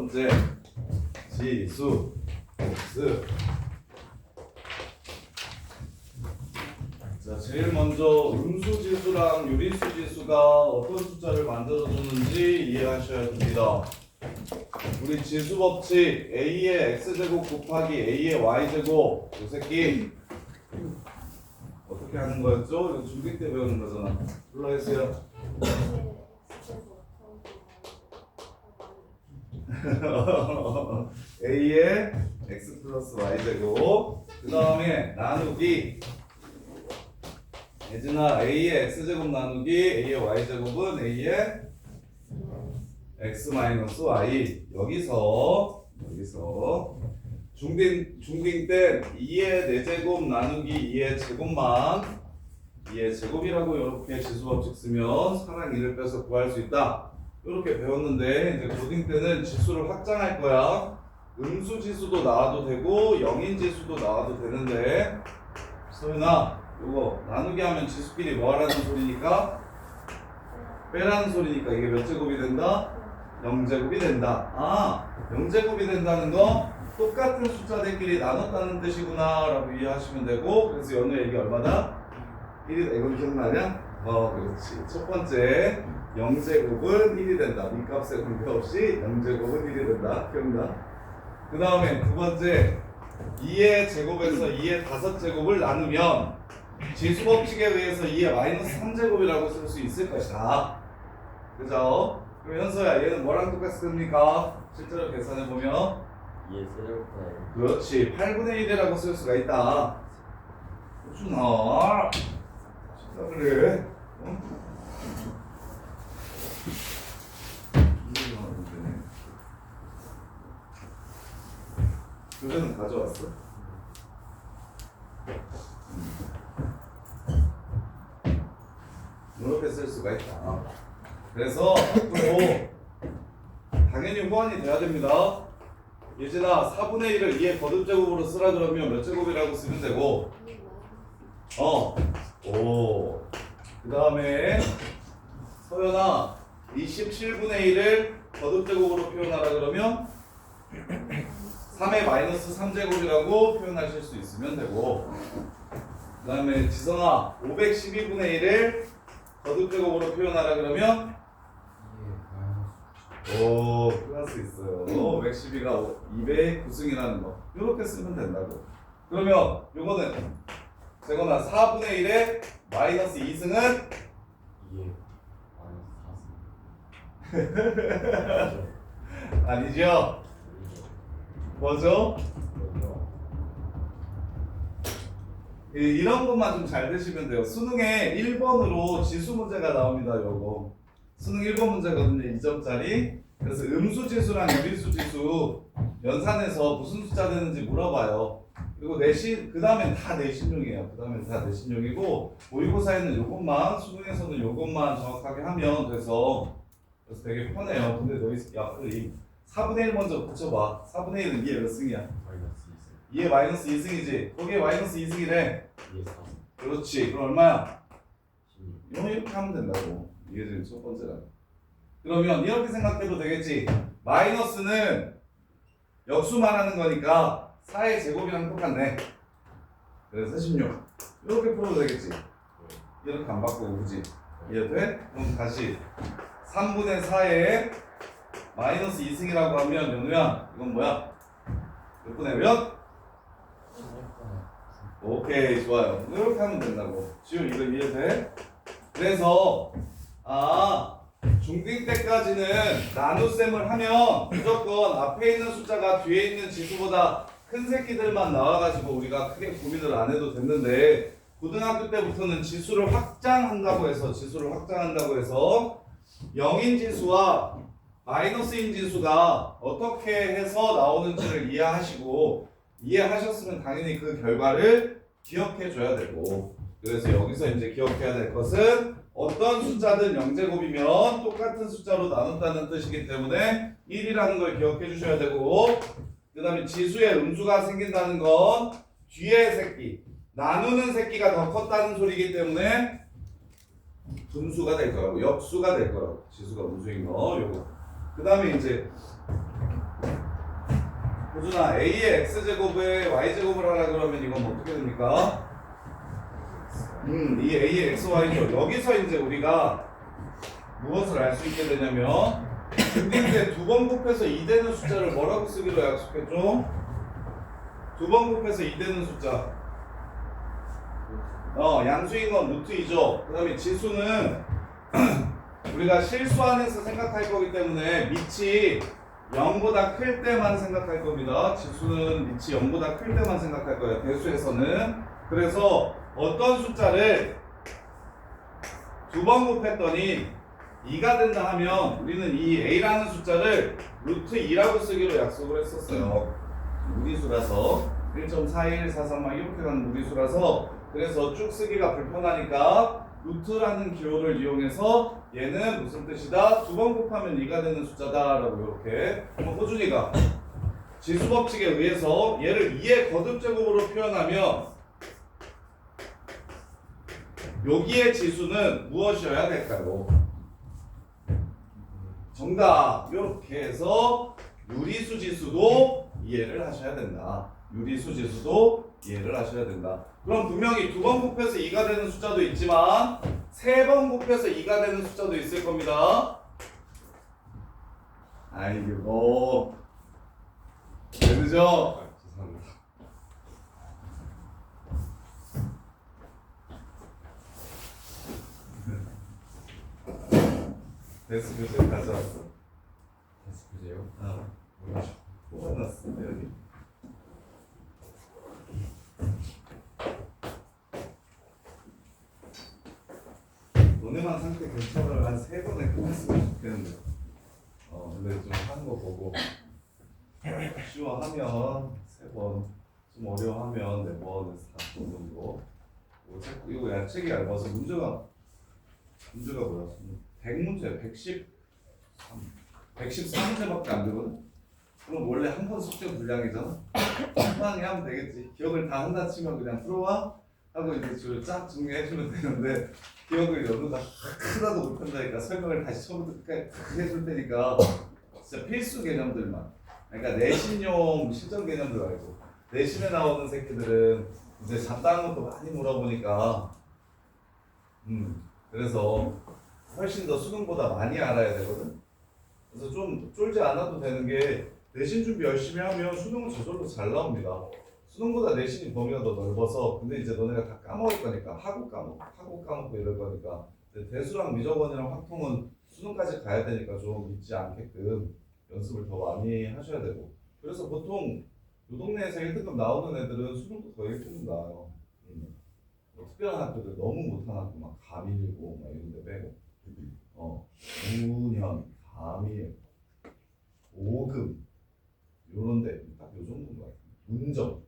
번째 지수 x. 자, 제일 먼저 음수지수랑 유리수지수가 어떤 숫자를 만들어주는지 이해하셔야 됩니다. 우리 지수 법칙 a의 x제곱 곱하기 a의 y제곱 이 새끼 어떻게 하는 거였죠? 이거 중딩 때 배우는 거잖아. 불러주세요. a의 x 플러스 y제곱 그 다음에 나누기 예진아 a의 x제곱 나누기 a의 y제곱은 a의 x 마이너스 y 여기서 중딩 때 2의 4제곱 나누기 2의 제곱만 2의 제곱이라고 이렇게 지수법칙 쓰면 사랑 2를 빼서 구할 수 있다 이렇게 배웠는데 이제 고딩 때는 지수를 확장할 거야. 음수 지수도 나와도 되고 영인 지수도 나와도 되는데 소연아 이거 나누기 하면 지수끼리 뭐 하라는 소리니까? 빼라는 소리니까 이게 몇 제곱이 된다? 0제곱이 된다. 아, 0제곱이 된다는 거 똑같은 숫자들끼리 나눴다는 뜻이구나 라고 이해하시면 되고 그래서 연우의 얘기 얼마다? 1이다. 이건 기억나냐? 그렇지. 첫 번째 0제곱은 1이 된다. 밑값에 관계없이 0제곱은 1이 된다. 기억나? 그 다음에 두 번째 2의 제곱에서 2의 5제곱을 나누면 지수법칙에 의해서 2의 마이너스 3제곱이라고 쓸 수 있을 것이다. 그죠? 그럼 현서야 얘는 뭐랑 똑같습니까? 실제로 계산해보면 2의 세제곱분의 그렇지 8분의 1이라고 쓸 수가 있다. 호준아 진짜 그래? 어? 교재는 가져왔어? 이렇게 쓸 수가 있다. 그래서 앞으로 당연히 호환이 돼야 됩니다. 예진아 4분의 1을 2의 거듭제곱으로 쓰라 그러면 몇 제곱이라고 쓰면 되고 그 다음에 서연아 27분의 1을 거듭제곱으로 표현하라 그러면 3의 마이너스 3제곱이라고 표현하실 수 있으면 되고 그 다음에 지성아 512분의 1을 거듭제곱으로 표현하라 그러면 플러스 있어요. 512가 2배 9승이라는 거 이렇게 쓰면 된다고. 그러면 요거는 재건아 4분의 1에 마이너스 2승은 2의 마이너스 4승 아니죠? 뭐죠? 이런 것만 좀 잘 되시면 돼요. 수능에 1번으로 지수 문제가 나옵니다. 요거 수능 1번 문제거든요. 2점짜리. 그래서 음수지수랑 유리수지수 연산해서 무슨 숫자 되는지 물어봐요. 그리고 그 다음엔 다 내신용이에요. 그 다음엔 다 내신용이고 모의고사에는 요것만 수능에서는 요것만 정확하게 하면 돼서 그래서 되게 편해요. 근데 너희 이 4분의 1 먼저 붙여봐. 4분의 1은 2의 몇 승이야? 마이너스 2의 마이너스 2승이지. 거기에 마이너스 2승이래. 2의 4승 그렇지. 그럼 얼마야? 16 이렇게 하면 된다고. 이게 지금 첫 번째라. 그러면 이렇게 생각해도 되겠지. 마이너스는 역수 말하는 거니까 4의 제곱이랑 똑같네. 그래서 16. 이렇게 풀어도 되겠지. 이렇게 안 바꾸고 그지? 이해돼? 그럼 다시 3분의 4에 마이너스 2승이라고 하면 연우야 이건 뭐야? 몇 분의 몇? 오케이 좋아요. 이렇게 하면 된다고. 지금 이거 이해돼? 그래서 중딩 때까지는 나눗셈을 하면 무조건 앞에 있는 숫자가 뒤에 있는 지수보다 큰 새끼들만 나와가지고 우리가 크게 고민을 안 해도 됐는데 고등학교 때부터는 지수를 확장한다고 해서 영인 지수와 마이너스인 지수가 어떻게 해서 나오는지를 이해하셨으면 당연히 그 결과를 기억해 줘야 되고 그래서 여기서 이제 기억해야 될 것은 어떤 숫자든 0제곱이면 똑같은 숫자로 나눴다는 뜻이기 때문에 1이라는 걸 기억해 주셔야 되고 그 다음에 지수에 음수가 생긴다는 건 뒤에 새끼 나누는 새끼가 더 컸다는 소리이기 때문에 분수가 될 거라고 역수가 될 거라고 지수가 음수인 거 요거 그 다음에 이제 호준아, A의 X제곱에 Y제곱을 하라 그러면 이건 어떻게 됩니까? 이 A의 XY죠. 여기서 이제 우리가 무엇을 알 수 있게 되냐면, 근데 이제 두 번 곱해서 2 되는 숫자를 뭐라고 쓰기로 약속했죠? 두 번 곱해서 2 되는 숫자. 양수인 건 루트 2죠. 그 다음에 지수는 우리가 실수 안에서 생각할 거기 때문에 밑이 0보다 클 때만 생각할 겁니다. 지수는 밑이 0보다 클 때만 생각할 거예요. 대수에서는. 그래서 어떤 숫자를 두 번 곱했더니 2가 된다 하면 우리는 이 A라는 숫자를 루트 2라고 쓰기로 약속을 했었어요. 무리수라서 1.41, 43 막 이렇게 가는 무리수라서 그래서 쭉 쓰기가 불편하니까 루트라는 기호를 이용해서 얘는 무슨 뜻이다? 두 번 곱하면 2가 되는 숫자다 라고 이렇게 호준이가 지수법칙에 의해서 얘를 2의 거듭제곱으로 표현하면 여기의 지수는 무엇이어야 될까요? 정답! 이렇게 해서 유리수 지수도 이해를 하셔야 된다. 유리수 지수도 이해를 하셔야 된다. 그럼 분명히 두 번 곱해서 2가 되는 숫자도 있지만 세 번 곱해서 2가 되는 숫자도 있을 겁니다. 아이고 그죠? 죄송합니다. 데스 교재 가져왔어. 다시 보세요. 뽑아놨어 여기. 너네만 상태 괜찮으면 한 3번에 끝났으면 좋겠는데. 근데 좀 하는 거 보고 쉬워하면 3번, 좀 어려워하면 4번, 4번 정도. 이거 야 책이 얇아서 문제가 뭐야? 100문제, 113문제밖에 안 되거든? 그럼 원래 한 번 숙제 분량이잖아? 한 방에 하면 되겠지. 기억을 다 한다 치면 그냥 풀어와? 하고 이제 줄을 쫙 정리해주면 되는데 기억을 연우가 하나도 못한다니까 설명을 다시 처음부터 끝까지 해줄 테니까 진짜 필수 개념들만. 그러니까 내신용 실전 개념들 말고 내신에 나오는 새끼들은 이제 잡다한 것도 많이 물어보니까 그래서 훨씬 더 수능보다 많이 알아야 되거든. 그래서 좀 쫄지 않아도 되는 게 내신 준비 열심히 하면 수능은 저절로 잘 나옵니다. 수능보다 내신이 범위가 더 넓어서 근데 이제 너네가 다 까먹을 거니까 하고 까먹고 이럴 거니까 대수랑 미적원이랑 확통은 수능까지 가야 되니까 좀 잊지 않게끔 연습을 더 많이 하셔야 되고 그래서 보통 요 동네에서 1등급 나오는 애들은 수능도 거의 1등급 나와요. 뭐 특별한 학교들 너무 못한 학교 막 가밀고 막 이런 데 빼고 문현, 가밀, 오금 요런데 딱 요 정도인 것 같아요.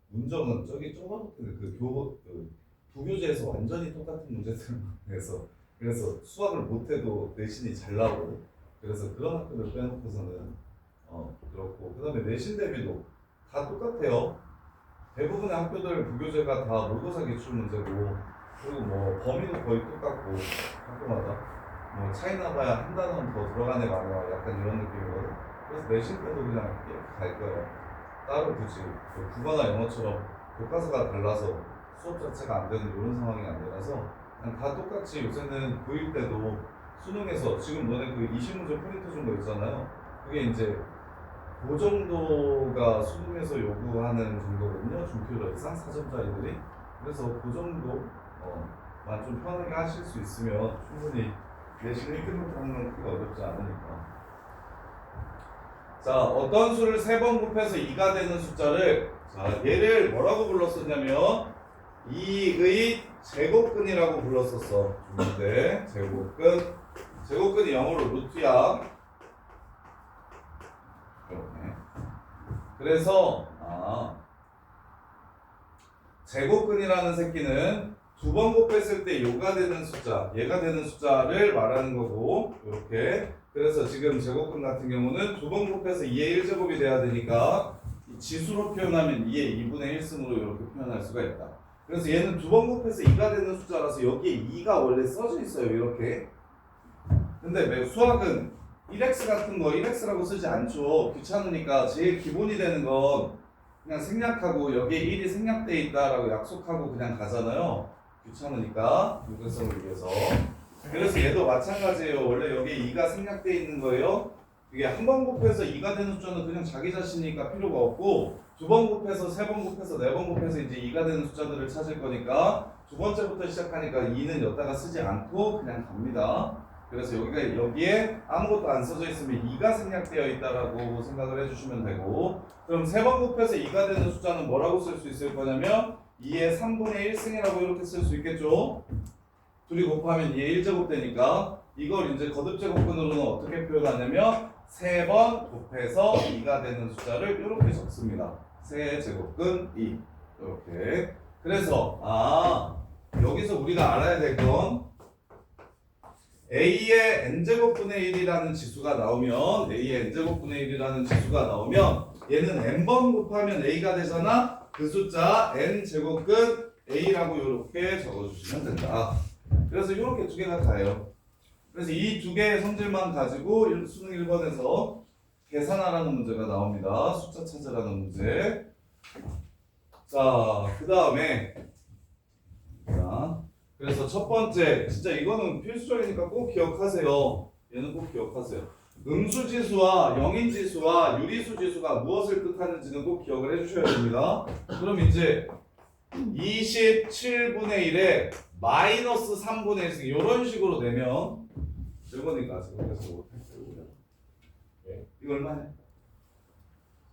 문정은 저기 좁아붙은 그 부교재에서 완전히 똑같은 문제들만 해서 그래서 수학을 못해도 내신이 잘 나오고 그래서 그런 학교들 빼놓고서는 그렇고 그 다음에 내신 대비도 다 똑같아요. 대부분의 학교들 부교재가 다 모의고사 기출 문제고 그리고 뭐 범위도 거의 똑같고 학교마다 뭐 차이 나봐야 한 단원 더 들어간 애 많아 약간 이런 느낌이거든. 그래서 내신 때도 그냥 이렇게 갈 거예요. 따로 굳이 국어나 영어처럼 교과서가 달라서 수업 자체가 안 되는 이런 상황이 아니라서 그냥 다 똑같이 요새는 고1 때도 수능에서 지금 너네 그 20문제 프린트 준 거 있잖아요. 그게 이제 그 정도가 수능에서 요구하는 정도거든요. 중표 이상 4점짜리들이. 그래서 그 정도만 좀 편하게 하실 수 있으면 충분히 내신 1등급 하는 건 크게 어렵지 않으니까. 자, 어떤 수를 3번 곱해서 2가 되는 숫자를 자, 얘를 뭐라고 불렀었냐면 2의 제곱근이라고 불렀었어. 근데 제곱근이 영어로 루트야. 이렇게. 그래서 제곱근이라는 새끼는 두 번 곱했을 때 요가 되는 숫자, 얘가 되는 숫자를 말하는 거고 이렇게. 그래서 지금 제곱근 같은 경우는 두 번 곱해서 2의 1제곱이 돼야 되니까 지수로 표현하면 2의 2분의 1승으로 이렇게 표현할 수가 있다. 그래서 얘는 두 번 곱해서 2가 되는 숫자라서 여기에 2가 원래 써져 있어요. 이렇게. 근데 수학은 1x 같은 거 1x라고 쓰지 않죠. 귀찮으니까 제일 기본이 되는 건 그냥 생략하고 여기에 1이 생략돼 있다라고 약속하고 그냥 가잖아요. 귀찮으니까 유근성을 위해서. 그래서 얘도 마찬가지예요. 원래 여기에 2가 생략돼 있는 거예요. 이게 한 번 곱해서 2가 되는 숫자는 그냥 자기 자신이니까 필요가 없고 두 번 곱해서 세 번 곱해서 네 번 곱해서 이제 2가 되는 숫자들을 찾을 거니까 두 번째부터 시작하니까 2는 여기다가 쓰지 않고 그냥 갑니다. 그래서 여기에 아무것도 안 써져 있으면 2가 생략되어 있다라고 생각을 해주시면 되고 그럼 세 번 곱해서 2가 되는 숫자는 뭐라고 쓸 수 있을 거냐면 2의 3분의 1승이라고 이렇게 쓸 수 있겠죠. 둘이 곱하면 2의 1제곱 되니까 이걸 이제 거듭제곱근으로는 어떻게 표현하냐면 세 번 곱해서 2가 되는 숫자를 이렇게 적습니다. 세 제곱근 2 이렇게. 그래서 여기서 우리가 알아야 될 건 a의 n제곱분의 1이라는 지수가 나오면 a의 n제곱분의 1이라는 지수가 나오면 얘는 n번 곱하면 a가 되잖아. 그 숫자 n제곱근 a라고 이렇게 적어주시면 된다. 그래서 이렇게 두 개가 다예요. 그래서 이 두 개의 성질만 가지고 수능 1번에서 계산하라는 문제가 나옵니다. 숫자 찾으라는 문제. 자, 그 다음에 그래서 첫 번째 진짜 이거는 필수적이니까 꼭 기억하세요. 얘는 꼭 기억하세요. 음수지수와 영인지수와 유리수지수가 무엇을 뜻하는지는 꼭 기억을 해주셔야 됩니다. 그럼 이제 27분의 1에 마이너스 3분의 1승 이런 식으로 내면 이거니까 지금 계속 못했어요. 네. 이거 얼마냐?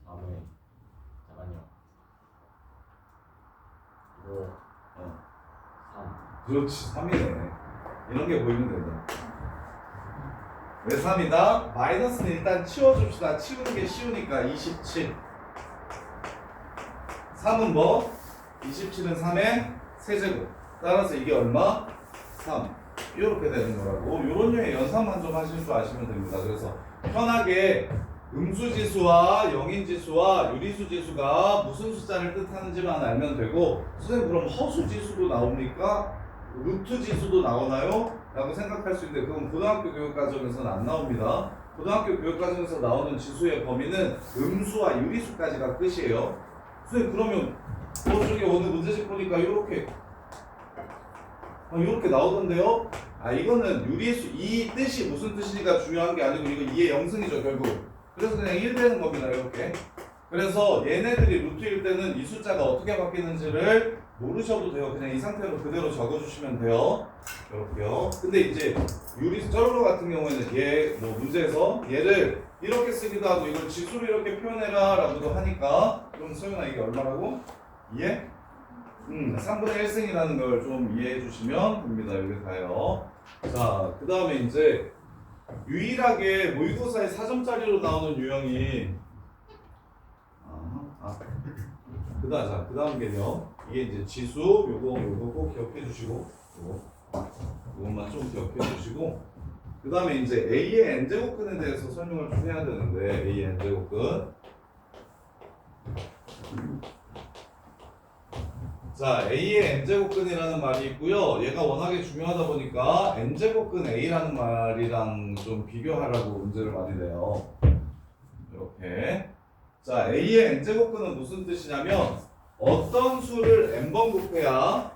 잠깐요. 이거 3. 그렇지 3이네. 이런 게 보이면 된다. 왜 3이다? 마이너스는 일단 치워줍시다. 치우는 게 쉬우니까 27. 3은 뭐? 27은 3의 세제곱. 따라서 이게 얼마? 3. 이렇게 되는 거라고. 이런 류의 연산만 좀 하실 줄 아시면 됩니다. 그래서 편하게 음수지수와 영인지수와 유리수지수가 무슨 숫자를 뜻하는지만 알면 되고 선생님 그럼 허수지수도 나옵니까? 루트지수도 나오나요? 라고 생각할 수 있는데 그건 고등학교 교육과정에서는 안 나옵니다. 고등학교 교육과정에서 나오는 지수의 범위는 음수와 유리수까지가 끝이에요. 선생님 그러면 저쪽에 오늘 문제집 보니까 이렇게 나오던데요? 이거는 유리수 이 뜻이 무슨 뜻이니까 중요한 게 아니고 이거 2의 영승이죠 결국. 그래서 그냥 1 되는 겁니다 이렇게. 그래서 얘네들이 루트일 때는 이 숫자가 어떻게 바뀌는지를 모르셔도 돼요. 그냥 이 상태로 그대로 적어주시면 돼요. 이렇게요. 근데 이제 유리수 저런 거 같은 경우에는 얘 뭐 문제에서 얘를 이렇게 쓰기도 하고 이걸 지수로 이렇게 표현해라 라고도 하니까 그럼 소연아 이게 얼마라고? 이해? 3분의 1승이라는 걸 좀 이해해 주시면 됩니다. 여기 가요. 자, 그 다음에 이제 유일하게 모의고사에 4점짜리로 나오는 유형이 그 다음 개념 이게 이제 지수 요거 꼭 기억해 주시고 요것만 좀 기억해 주시고 그 다음에 이제 A의 n제곱근에 대해서 설명을 좀 해야 되는데 A의 n제곱근 자, A의 n제곱근이라는 말이 있고요. 얘가 워낙에 중요하다 보니까 n제곱근 A라는 말이랑 좀 비교하라고 문제를 많이 내요. 이렇게. 자, A의 n제곱근은 무슨 뜻이냐면 어떤 수를 n번 곱해야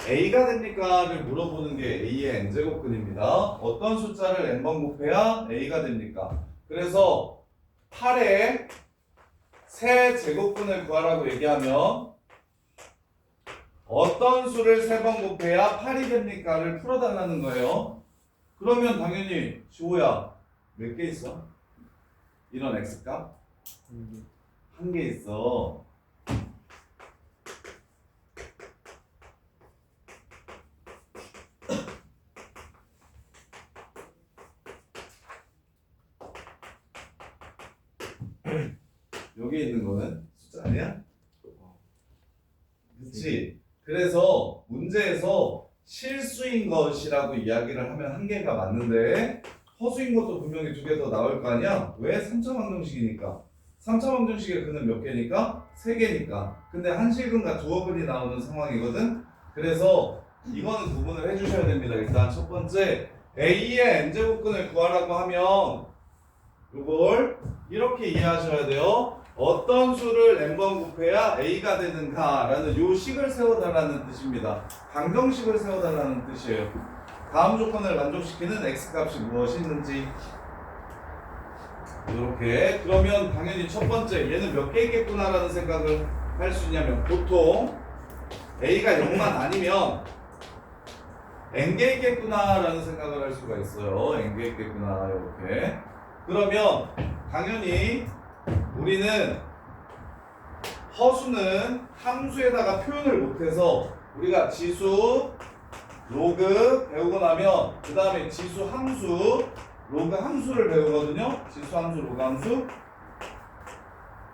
A가 됩니까를 물어보는 게 A의 n제곱근입니다. 어떤 숫자를 n번 곱해야 A가 됩니까? 그래서 8의 세 제곱근을 구하라고 얘기하면 어떤 수를 3번 곱해야 8이 됩니까를 풀어달라는 거예요. 그러면 당연히 지호야 몇 개 있어? 이런 x값? 한 개 있어. 여기 있는 거는 숫자 아니야? 그렇지. 그래서 문제에서 실수인 것이라고 이야기를 하면 한 개가 맞는데 허수인 것도 분명히 두 개 더 나올 거 아니야? 왜? 3차 방정식이니까. 3차 방정식의 근은 몇 개니까? 3개니까. 근데 한실근과 두어근이 나오는 상황이거든? 그래서 이거는 구분을 해주셔야 됩니다. 일단 첫 번째 A의 n제곱근을 구하라고 하면 이걸 이렇게 이해하셔야 돼요. 어떤 수를 n번 곱해야 A가 되는가라는 요 식을 세워달라는 뜻입니다. 방정식을 세워달라는 뜻이에요. 다음 조건을 만족시키는 x값이 무엇이 있는지 이렇게. 그러면 당연히 첫 번째 얘는 몇 개 있겠구나라는 생각을 할 수 있냐면 보통 A가 0만 아니면 n개 있겠구나라는 생각을 할 수가 있어요. n개 있겠구나 이렇게. 그러면 당연히 우리는 허수는 함수에다가 표현을 못해서 우리가 지수, 로그 배우고 나면 그 다음에 지수 함수, 로그 함수를 배우거든요. 지수 함수, 로그 함수.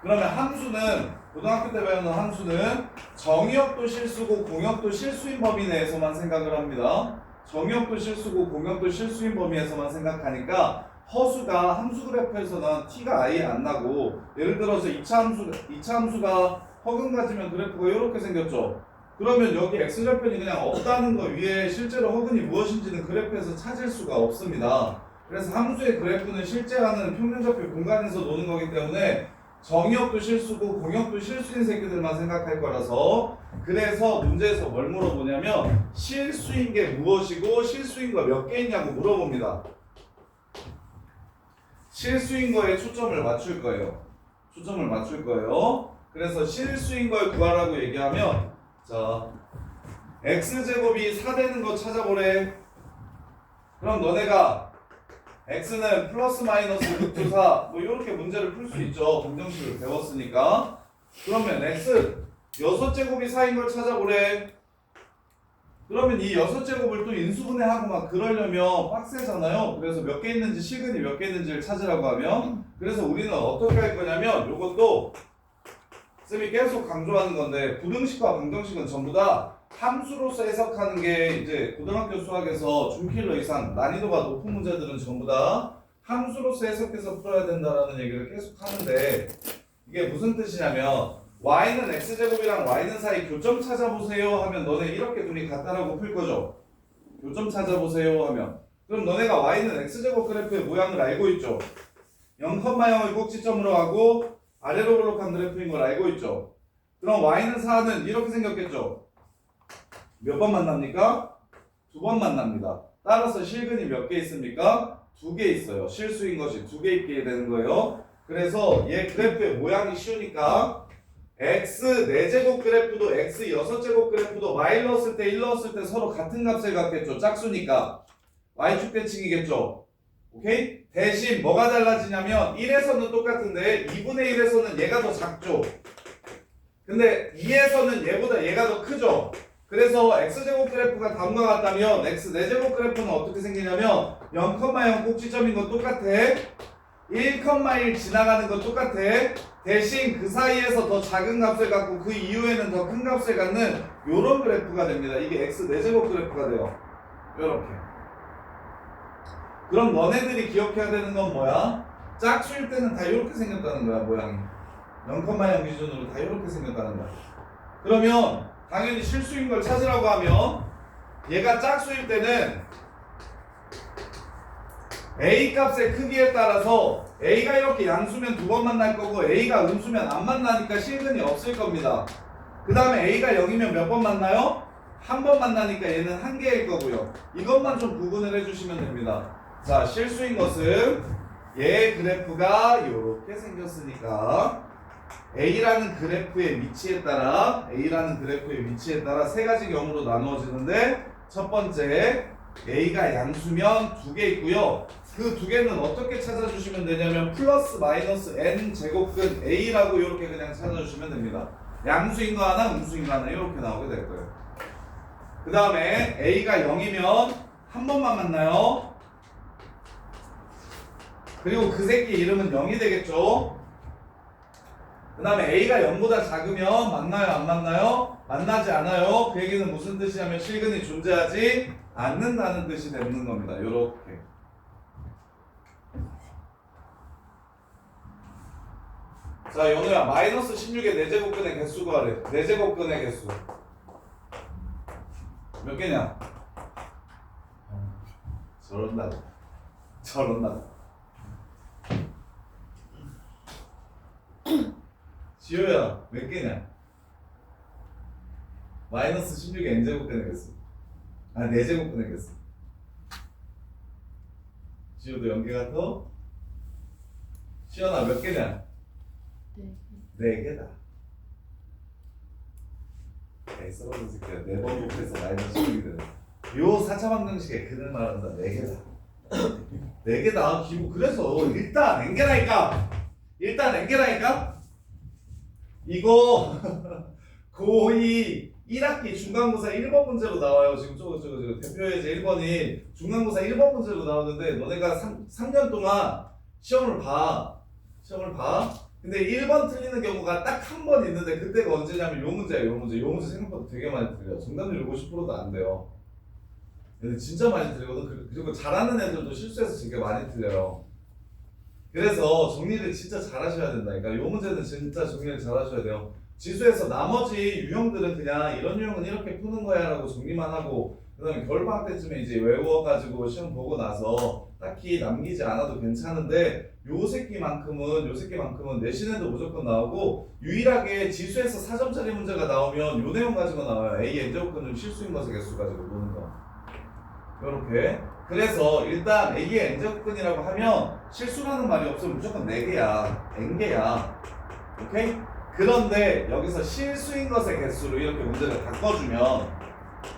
그러면 함수는 고등학교 때 배우는 함수는 정의역도 실수고 공역도 실수인 범위 내에서만 생각을 합니다. 정의역도 실수고 공역도 실수인 범위에서만 생각하니까 허수가 함수 그래프에서는 t가 아예 안 나고, 예를 들어서 2차 함수가 허근 가지면 그래프가 이렇게 생겼죠. 그러면 여기 x절편이 그냥 없다는 거 위에 실제로 허근이 무엇인지는 그래프에서 찾을 수가 없습니다. 그래서 함수의 그래프는 실제하는 평면좌표 공간에서 노는 거기 때문에 정의역도 실수고 공역도 실수인 새끼들만 생각할 거라서, 그래서 문제에서 뭘 물어보냐면 실수인 게 무엇이고 실수인 거 몇 개 있냐고 물어봅니다. 실수인 거에 초점을 맞출 거예요. 초점을 맞출 거예요. 그래서 실수인 걸 구하라고 얘기하면, 자, x제곱이 4 되는 거 찾아보래. 그럼 너네가 x는 플러스 마이너스 루트 4 뭐 이렇게 문제를 풀 수 있죠. 방정식을 배웠으니까. 그러면 x 6제곱이 4인 걸 찾아보래. 그러면 이 6제곱을 또 인수분해하고 막 그러려면 빡세잖아요. 그래서 몇 개 있는지, 실근이 몇 개 있는지를 찾으라고 하면, 그래서 우리는 어떻게 할 거냐면 요것도 쌤이 계속 강조하는 건데, 부등식과 방정식은 전부 다 함수로서 해석하는 게 이제 고등학교 수학에서 준킬러 이상 난이도가 높은 문제들은 전부 다 함수로서 해석해서 풀어야 된다라는 얘기를 계속 하는데, 이게 무슨 뜻이냐면 y는 x제곱이랑 y는 사이 교점 찾아보세요 하면 너네 이렇게 둘이 같다라고 풀 거죠. 교점 찾아보세요 하면, 그럼 너네가 y는 x제곱 그래프의 모양을 알고 있죠. 0,0을 꼭지점으로 하고 아래로 블록한 그래프인 걸 알고 있죠. 그럼 y는 4는 이렇게 생겼겠죠. 몇 번 만납니까? 2번 만납니다. 따라서 실근이 몇 개 있습니까? 2개 있어요. 실수인 것이 2개 있게 되는 거예요. 그래서 얘 그래프의 모양이 쉬우니까 x 4제곱 그래프도 x 6제곱 그래프도 y 넣었을 때 1 넣었을 때 서로 같은 값을 갖겠죠. 짝수니까 y축 대칭이겠죠. 오케이? 대신 뭐가 달라지냐면 1에서는 똑같은데 2분의 1에서는 얘가 더 작죠. 근데 2에서는 얘보다 얘가 더 크죠. 그래서 x제곱 그래프가 다음과 같다면 x 4제곱 그래프는 어떻게 생기냐면 0,0 꼭지점인 건 똑같아. 1,1 지나가는 건 똑같아. 대신 그 사이에서 더 작은 값을 갖고 그 이후에는 더 큰 값을 갖는 요런 그래프가 됩니다. 이게 x 4제곱 그래프가 돼요. 요렇게. 그럼 너네들이 기억해야 되는 건 뭐야? 짝수일 때는 다 이렇게 생겼다는 거야, 모양이. 0,0 기준으로 다 이렇게 생겼다는 거야. 그러면 당연히 실수인 걸 찾으라고 하면 얘가 짝수일 때는 A 값의 크기에 따라서 A가 이렇게 양수면 2번 만날 거고 A가 음수면 안 만나니까 실근이 없을 겁니다. 그 다음에 A가 0이면 몇 번 만나요? 한 번 만나니까 얘는 한 개일 거고요. 이것만 좀 구분을 해주시면 됩니다. 자, 실수인 것은 얘 그래프가 이렇게 생겼으니까 A라는 그래프의 위치에 따라 세 가지 경우로 나누어지는데, 첫 번째 A가 양수면 2개 있고요. 그 2개는 어떻게 찾아주시면 되냐면 플러스 마이너스 n 제곱근 A라고 이렇게 그냥 찾아주시면 됩니다. 양수인 거 하나, 음수인 거 하나 이렇게 나오게 될 거예요. 그 다음에 A가 0이면 한 번만 만나요. 그리고 그 새끼 이름은 0이 되겠죠. 그 다음에 A가 0보다 작으면 만나요, 안 만나요? 만나지 않아요. 그 얘기는 무슨 뜻이냐면 실근이 존재하지 않는다는 뜻이 되는 겁니다. 요렇게. 자, 연우야, 마이너스 16의 4제곱근의 개수 구하래. 4제곱근의 개수 몇 개냐? 저런다고. 저런다고. 지효야 몇 개냐? 마이너스 16에 n제곱 꺼내겠어. 아 4제곱 꺼내겠어. 지효도 연계가 더? 시연아 몇 개냐? 네. 4개다. 에이 썰어도 새끼야. 4번 곱해서 마이너스 16이 되네. 요 4차 방정식에 그늘 말한다. 4개다. 4개다. 기부 그래서 일단 n개라니까. 일단 n개라니까. 이거 거의 1학기 중간고사 1번 문제로 나와요. 지금 저거 대표예제 1번이 중간고사 1번 문제로 나오는데 너네가 3년 동안 시험을 봐. 근데 1번 틀리는 경우가 딱 한 번 있는데 그때가 언제냐면 요 문제야. 요 문제 생각보다 되게 많이 틀려. 정답률 50%도 안 돼요. 근데 진짜 많이 틀리거든. 그리고 잘하는 애들도 실수해서 되게 많이 틀려요. 그래서 정리를 진짜 잘 하셔야 된다니까. 요 문제는 진짜 정리를 잘 하셔야 돼요. 지수에서 나머지 유형들은 그냥 이런 유형은 이렇게 푸는 거야 라고 정리만 하고 그 다음에 겨울방학 때쯤에 이제 외워가지고 시험 보고 나서 딱히 남기지 않아도 괜찮은데 요 새끼만큼은 내신에도 무조건 나오고 유일하게 지수에서 4점짜리 문제가 나오면 요 내용 가지고 나와요. A n제곱근 중 실수인 것의 개수 가지고 노는 거. 요렇게. 그래서 일단 A의 n제곱근이라고 하면 실수라는 말이 없으면 무조건 4개야. n개야. 오케이? 그런데 여기서 실수인 것의 개수로 이렇게 문제를 바꿔주면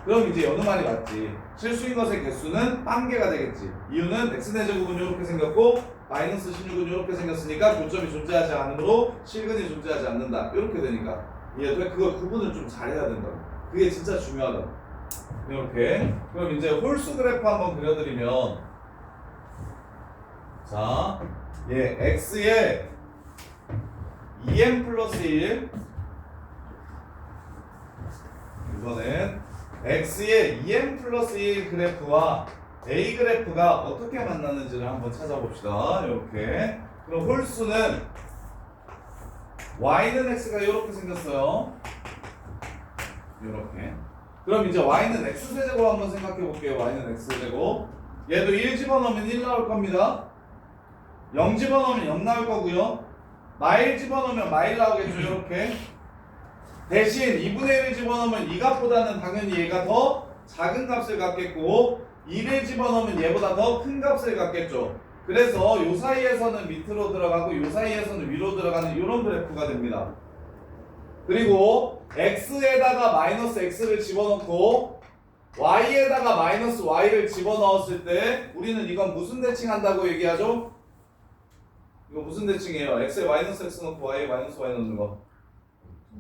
그럼 이제 어느 말이 맞지? 실수인 것의 개수는 빵개가 되겠지. 이유는 x제곱은 이렇게 생겼고 마이너스 16은 이렇게 생겼으니까 교점이 존재하지 않으므로 실근이 존재하지 않는다. 이렇게 되니까 이해돼? 그걸 구분을 좀 잘해야 된다고. 그게 진짜 중요하다고. 이렇게. 그럼 이제 홀수 그래프 한번 그려드리면 자, x에 2m 플러스 1 이번엔 x의 2m 플러스 1 그래프와 a 그래프가 어떻게 만나는지를 한번 찾아봅시다. 이렇게. 그럼 홀수는 y는 x가 이렇게 생겼어요. 이렇게. 그럼 이제 y는 x세제곱 한번 생각해 볼게요. y는 x세제곱. 얘도 1 집어넣으면 1 나올 겁니다. 0 집어넣으면 0 나올 거고요. 마일 집어넣으면 마일 나오겠죠. 이렇게. 대신 2분의 1을 집어넣으면 이 값보다는 당연히 얘가 더 작은 값을 갖겠고 2를 집어넣으면 얘보다 더 큰 값을 갖겠죠. 그래서 요 사이에서는 밑으로 들어가고 요 사이에서는 위로 들어가는 이런 그래프가 됩니다. 그리고 x에다가 마이너스 x를 집어넣고 y에다가 마이너스 y를 집어넣었을 때 우리는 이건 무슨 대칭한다고 얘기하죠? 이거 무슨 대칭이에요? x에 마이너스 x 넣고 y에 마이너스 y 넣는 거.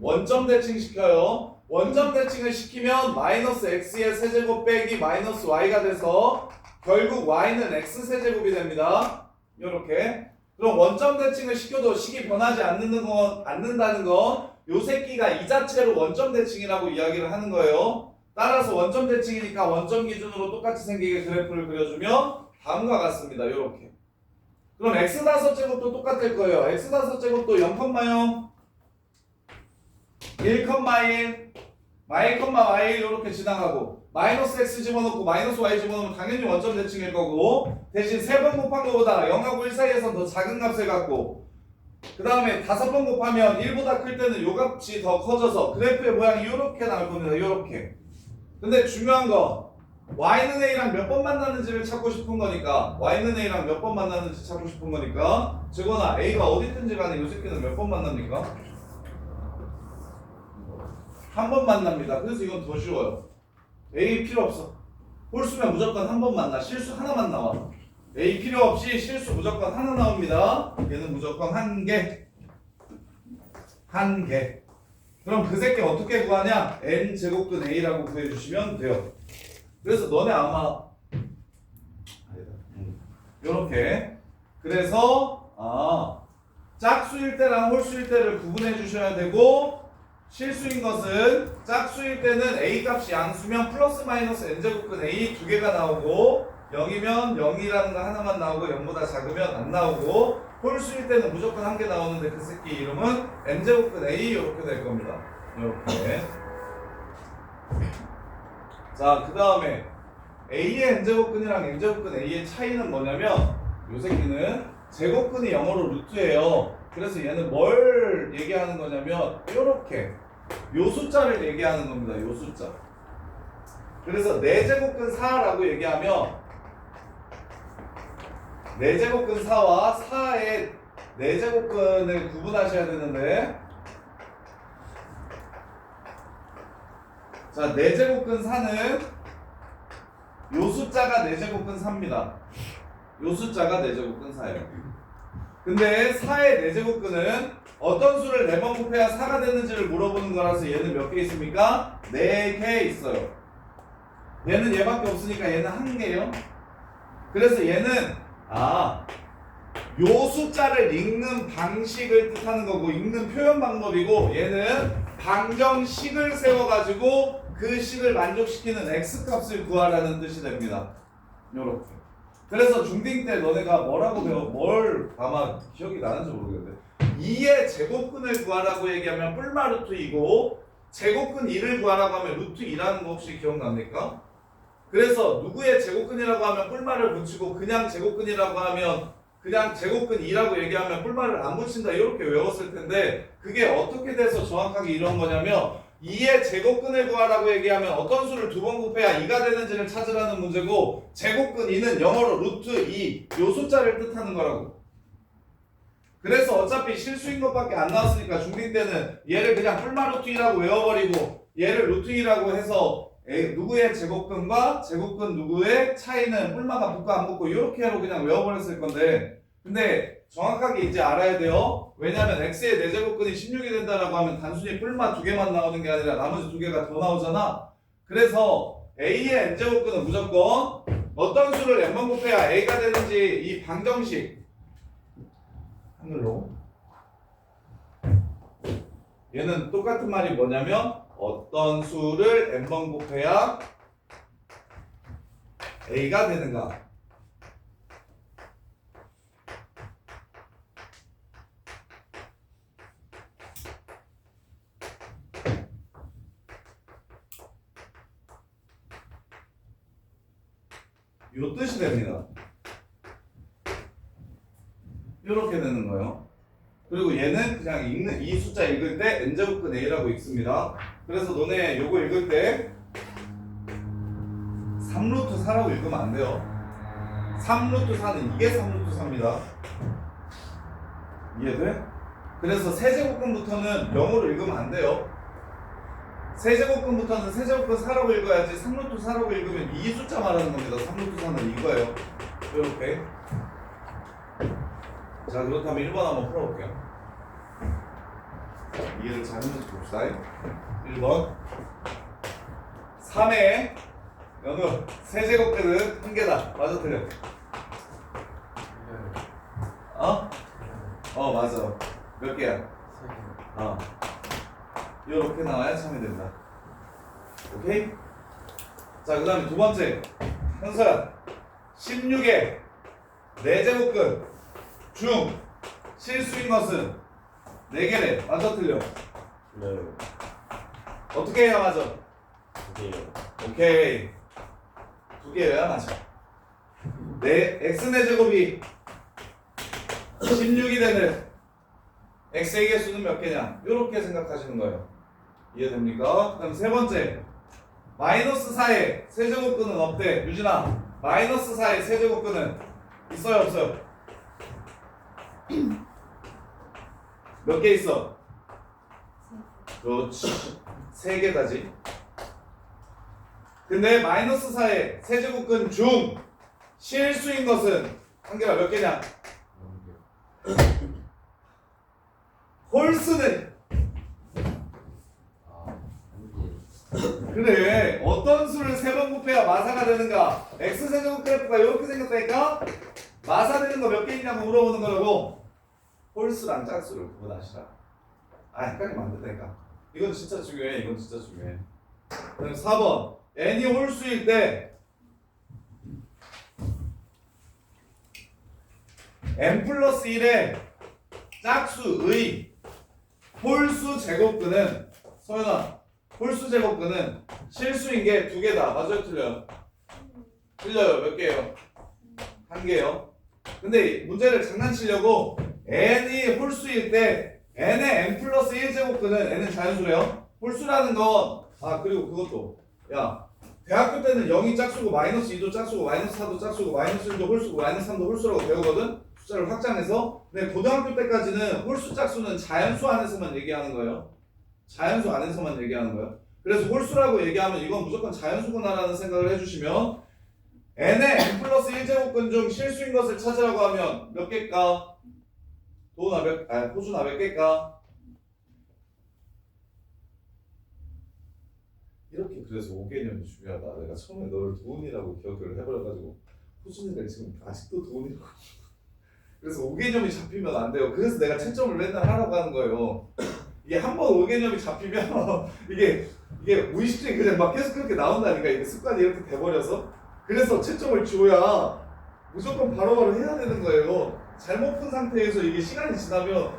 원점 대칭 시켜요. 원점 대칭을 시키면 마이너스 x의 세제곱 빼기 마이너스 y가 돼서 결국 y는 x 세제곱이 됩니다. 요렇게. 그럼 원점 대칭을 시켜도 식이 변하지 않는다는 건 요 새끼가 이 자체로 원점 대칭이라고 이야기를 하는 거예요. 따라서 원점 대칭이니까 원점 기준으로 똑같이 생기게 그래프를 그려주면 다음과 같습니다. 요렇게. 그럼 x-제곱도 똑같을 거예요. x-제곱도 0,0 1,1 마일 요렇게 지나가고 마이너스 x 집어넣고 마이너스 y 집어넣으면 당연히 원점 대칭일 거고 대신 3번 곱한 거보다 0하고 1 사이에서 더 작은 값을 갖고 그 다음에 5번 곱하면 1보다 클 때는 요 값이 더 커져서 그래프의 모양이 요렇게 나올 겁니다. 요렇게. 근데 중요한 거 y는 a랑 몇 번 만나는지를 찾고 싶은 거니까 y는 a랑 몇 번 만나는지 찾고 싶은 거니까 즉거나 a가 어디 있든지 간에 요 새끼는 몇 번 만납니까? 한 번 만납니다. 그래서 이건 더 쉬워요. A 필요 없어. 홀수면 무조건 한 번 만나. 실수 하나만 나와. A 필요 없이 실수 무조건 하나 나옵니다. 얘는 무조건 한 개. 한 개. 그럼 그 새끼 어떻게 구하냐? n 제곱근 A라고 구해주시면 돼요. 그래서 너네 아마 요렇게. 그래서 짝수일 때랑 홀수일 때를 구분해 주셔야 되고 실수인 것은 짝수일 때는 a 값이 양수면 플러스 마이너스 n제곱근 a 두 개가 나오고 0이면 0이라는 거 하나만 나오고 0보다 작으면 안 나오고 홀수일 때는 무조건 한 개 나오는데 그 새끼 이름은 n제곱근 a 이렇게 될 겁니다. 이렇게. 자, 그 다음에 A의 n제곱근이랑 n제곱근 A의 차이는 뭐냐면 요 새끼는 제곱근이 영어로 루트예요. 그래서 얘는 뭘 얘기하는 거냐면 요렇게 요 숫자를 얘기하는 겁니다. 요 숫자. 그래서 4제곱근 4라고 얘기하면 4제곱근 4와 4의 4제곱근을 구분하셔야 되는데 자, 4제곱근 4는 요 숫자가 4제곱근 4입니다. 요 숫자가 4제곱근 4예요. 근데 4의 4제곱근은 어떤 수를 4번 곱해야 4가 되는지를 물어보는 거라서 얘는 몇 개 있습니까? 4개 있어요. 얘는 얘밖에 없으니까 얘는 1개요. 그래서 얘는 요 숫자를 읽는 방식을 뜻하는 거고 읽는 표현 방법이고 얘는 방정식을 세워가지고 그 식을 만족시키는 x값을 구하라는 뜻이 됩니다. 요렇게. 그래서 중딩 때 너네가 뭐라고 뭘 아마 기억이 나는지 모르겠는데 2의 제곱근을 구하라고 얘기하면 뿔마 루트 2고 제곱근 2를 구하라고 하면 루트 2라는 거 혹시 기억납니까? 그래서 누구의 제곱근이라고 하면 뿔마를 붙이고 그냥 제곱근이라고 하면 그냥 제곱근 2라고 얘기하면 뿔마를 안 붙인다 이렇게 외웠을 텐데 그게 어떻게 돼서 정확하게 이런 거냐면 2의 제곱근을 구하라고 얘기하면 어떤 수를 2번 곱해야 2가 되는지를 찾으라는 문제고 제곱근 2는 영어로 루트 2 요 숫자를 뜻하는 거라고. 그래서 어차피 실수인 것밖에 안 나왔으니까 중딩 때는 얘를 그냥 뿔마 루트 2라고 외워버리고 얘를 루트 2라고 해서 누구의 제곱근과 제곱근 누구의 차이는 뿔마가 붙고 안 붙고 이렇게 하고 그냥 외워버렸을 건데 근데 정확하게 이제 알아야 돼요. 왜냐면 x의 4제곱근이 16이 된다라고 하면 단순히 뿔마 2개만 나오는 게 아니라 나머지 2개가 더 나오잖아. 그래서 a의 n제곱근은 무조건 어떤 수를 n번 곱해야 a가 되는지 이 방정식 한글로 얘는 똑같은 말이 뭐냐면 어떤 수를 n번 곱해야 a가 되는가. 요 뜻이 됩니다. 이렇게 되는 거예요. 그리고 얘는 그냥 읽는 이 숫자 읽을 때 n제곱근 a라고 읽습니다. 그래서 너네 요거 읽을 때 3루트 4라고 읽으면 안 돼요. 3루트 4는 이게 3루트 4입니다. 이해돼? 그래서 세제곱근부터는 0으로 읽으면 안 돼요. 세제곱근부터는 세제곱근 4라고 읽어야지 3루트 4라고 읽으면 이 숫자 말하는 겁니다. 3루트 4는 이거예요. 이렇게. 자, 그렇다면 1번 한번 풀어볼게요. 이해를 잘 해서 봅시다. 1번 3의 연우 세제곱근은 1개다. 맞아 틀려? 맞아. 몇 개야? 이렇게 나와야 참이 된다. 오케이? 자, 그 다음에 두 번째 현서야 16의 4제곱근 중 실수인 것은 4개래. 맞아 틀려? 네. 어떻게 해야 맞아? 2개요. 오케이. 2개여야 맞아. x의 제곱이 16이 되는 x의 개수는 몇 개냐? 이렇게 생각하시는 거예요. 이해됩니까? 그다음 세 번째 마이너스 4의 세제곱근은 없대. 유진아, 마이너스 4의 세제곱근은 있어요 없어요? 몇 개 있어? 그렇지. 3개다지. 근데 마이너스 4의 세제곱근 중 실수인 것은 한 개가 몇 개냐? 홀수는 그래. 어떤 수를 3번 곱해야 마사가 되는가? x세제곱 그래프가 이렇게 생겼다니까? 마사 되는 거 몇 개 있냐고 물어보는 거라고. 홀수랑 짝수를 구분하시라. 헷갈리면 안 된다니까. 이건 진짜 중요해. 이건 진짜 중요해. 그다음 4번 n이 홀수일 때 n 플러스 1의 짝수의 홀수 제곱근은 소연아 홀수 제곱근은 실수인 게 2개다. 맞아요 틀려요? 틀려요. 몇 개예요? 한 개요. 근데 문제를 장난치려고 n이 홀수일 때 n의 n 플러스 1제곱근은 n은 자연수래요. 홀수라는 건 그리고 그것도 야 대학교 때는 0이 짝수고 마이너스 2도 짝수고 마이너스 4도 짝수고 마이너스 1도 홀수고 마이너스 3도 홀수라고 배우거든. 숫자를 확장해서. 근데 고등학교 때까지는 홀수 짝수는 자연수 안에서만 얘기하는 거예요. 자연수 안에서만 얘기하는 거예요. 그래서 홀수라고 얘기하면 이건 무조건 자연수구나라는 생각을 해주시면 n의 n 플러스 1제곱근 중 실수인 것을 찾으라고 하면 몇 개일까? 호준아 몇 개일까? 이렇게 그래서 5개념이 중요하다. 내가 처음에 너를 도훈이라고 기억을 해버려가지고 호준이가 지금 아직도 도훈이라고 그래서 5개념이 잡히면 안 돼요. 그래서 내가 채점을 맨날 하라고 하는 거예요. 이게 한 번 5개념이 잡히면 이게 무의식적인 그냥 막 계속 그렇게 나온다니까. 이게 습관이 이렇게 돼버려서. 그래서 채점을 줘야 무조건 바로바로 해야 되는 거예요. 잘못 푼 상태에서 이게 시간이 지나면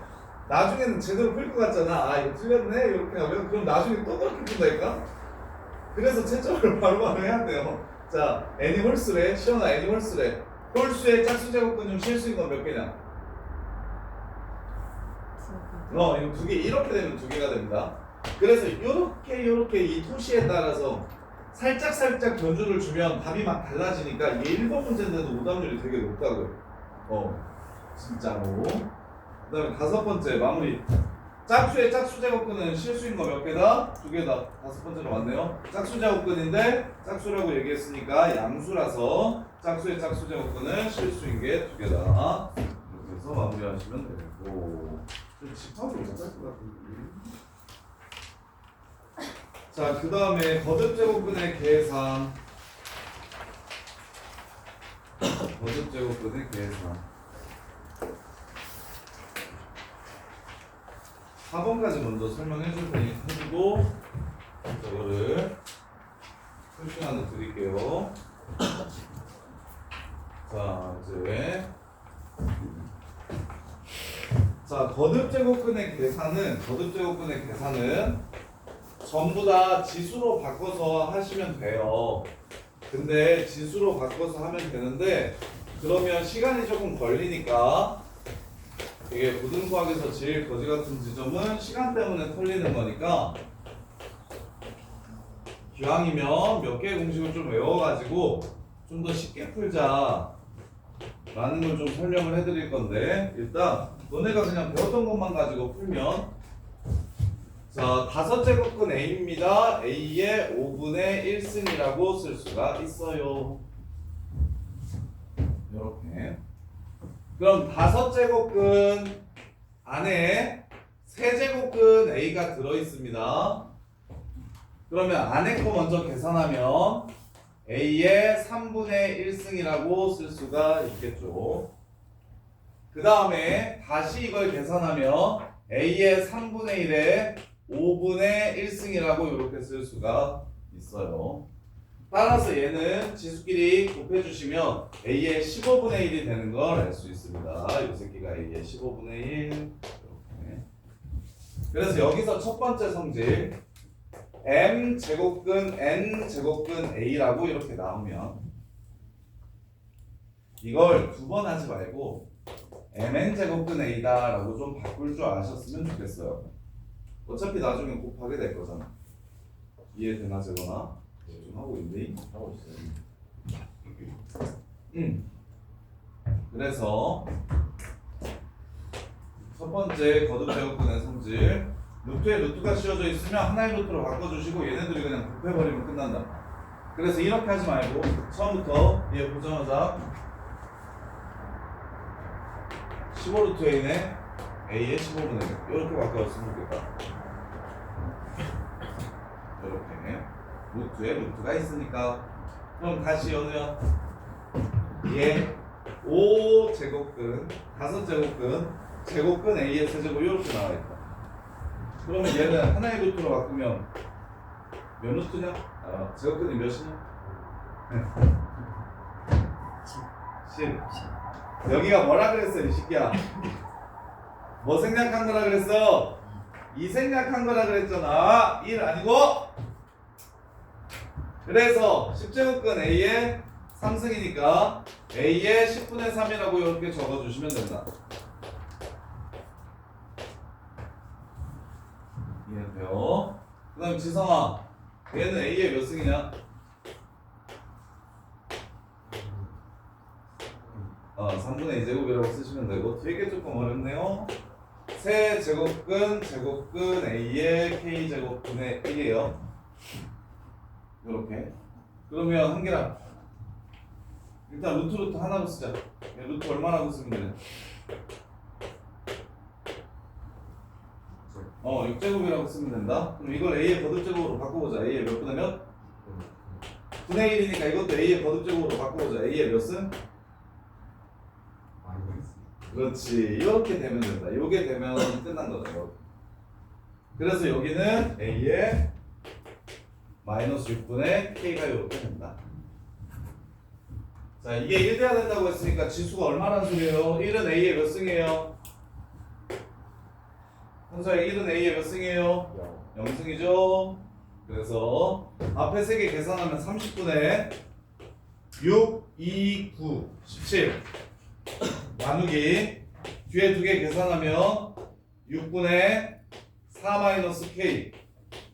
나중에는 제대로 풀 것 같잖아. 이거 틀렸네 이렇게 하면 그럼 나중에 또 그렇게 푼다니까. 그래서 채점을 바로바로 해야 돼요. 자, n이 홀수래. 시원아 n이 홀수래. 홀수의 짝수 제곱근 중 실수인 건 몇 개냐? 이거 두 개, 이렇게 되면 두 개가 됩니다. 그래서 요렇게 이 토시에 따라서 살짝 변주를 주면 답이 막 달라지니까 이게 1번 문제인데도 오답률이 되게 높다고요. 진짜로. 그 다음에 5번째 마무리. 짝수의 짝수 제곱근은 실수인 거 몇 개다? 2개다. 5번째로 왔네요. 짝수 제곱근인데 짝수라고 얘기했으니까 양수라서 짝수의 짝수 제곱근은 실수인 게 2개다. 이렇게 해서 마무리하시면 되고. 좀 집합을 못할 것 같은데. 자, 그 다음에 거듭 제곱근의 계산. 거듭 제곱근의 계산. 4번까지 먼저 설명해 줄 테니 해주고 저거를 표시하나 드릴게요. 자, 이제 거듭 제곱근의 계산은 전부 다 지수로 바꿔서 하시면 돼요. 근데 지수로 바꿔서 하면 되는데 그러면 시간이 조금 걸리니까 이게 고등수학에서 제일 거지 같은 지점은 시간 때문에 털리는 거니까 기왕이면 몇 개의 공식을 좀 외워가지고 좀 더 쉽게 풀자 라는 걸 좀 설명을 해드릴 건데 일단 너네가 그냥 배웠던 것만 가지고 풀면 자, 5제곱근 A입니다. A의 5분의 1승이라고 쓸 수가 있어요. 이렇게. 그럼 5제곱근 안에 3제곱근 A가 들어있습니다. 그러면 안에 거 먼저 계산하면 A의 3분의 1승이라고 쓸 수가 있겠죠. 그 다음에 다시 이걸 계산하면 A의 3분의 1에 5분의 1승이라고 이렇게 쓸 수가 있어요. 따라서 얘는 지수끼리 곱해주시면 A의 15분의 1이 되는 걸 알 수 있습니다. 이 새끼가 A의 15분의 1 이렇게. 그래서 여기서 첫 번째 성질 M 제곱근 N 제곱근 A라고 이렇게 나오면 이걸 두 번 하지 말고 MN 제곱근 A다 라고 좀 바꿀 줄 아셨으면 좋겠어요. 어차피 나중에 곱하게 될 거잖아. 이해되나 제거나? 좀 하고 있니? 하고 있어요. 그래서 첫 번째 거듭 제곱근의 성질 루트에 루트가 씌워져 있으면 하나의 루트로 바꿔주시고 얘네들이 그냥 곱해버리면 끝난다. 그래서 이렇게 하지 말고 처음부터 얘 보자마자 15루트 A네 A의 15분의 1 이렇게 바꿔줬으면 좋겠다. 이렇게 루트에 루트가 있으니까 그럼 다시 연우야 얘 5제곱근 5제곱근 제곱근 A의 세제곱 이렇게 나와있다. 그러면 얘는 하나의 루트로 바꾸면 몇 루트냐? 제곱근이 몇이냐? 10. 여기가 뭐라 그랬어 이 새끼야? 뭐 생략한 거라 그랬어? 2 생략한 거라 그랬잖아. 1 아니고. 그래서 10제곱근 A의 3승이니까 A의 10분의 3이라고 이렇게 적어주시면 된다. 이해돼요? 그 다음 지성아, 얘는 A의 몇 승이냐? 3분의 2제곱이라고 쓰시면 되고, 되게 조금 어렵네요. 세 제곱근 A의 K제곱분의 1이에요. 이렇게. 그러면 한계랑 일단 루트 하나로 쓰자. 루트 얼마나 쓰면 되냐? 6제곱이라고 쓰면 된다. 그럼 이걸 A의 거듭제곱으로 바꿔보자. A의 몇 분의 몇? 분의 1이니까 이것도 A의 거듭제곱으로 바꿔보자. A의 몇 승? 그렇지. 이렇게 되면 된다. 요게 되면 끝난 거다. 이렇게. 그래서 여기는 A의 마이너스 6분의 K가 이렇게 된다. 자, 이게 1 돼야 된다고 했으니까 지수가 얼마란 소리예요? 1은 A의 몇 승이에요? 현서야, 1은 A의 몇 승이에요? 0승이죠? 그래서 앞에 3개 계산하면 30분의 6, 2, 9, 17 나누기 뒤에 2개 계산하면 6분의 4-K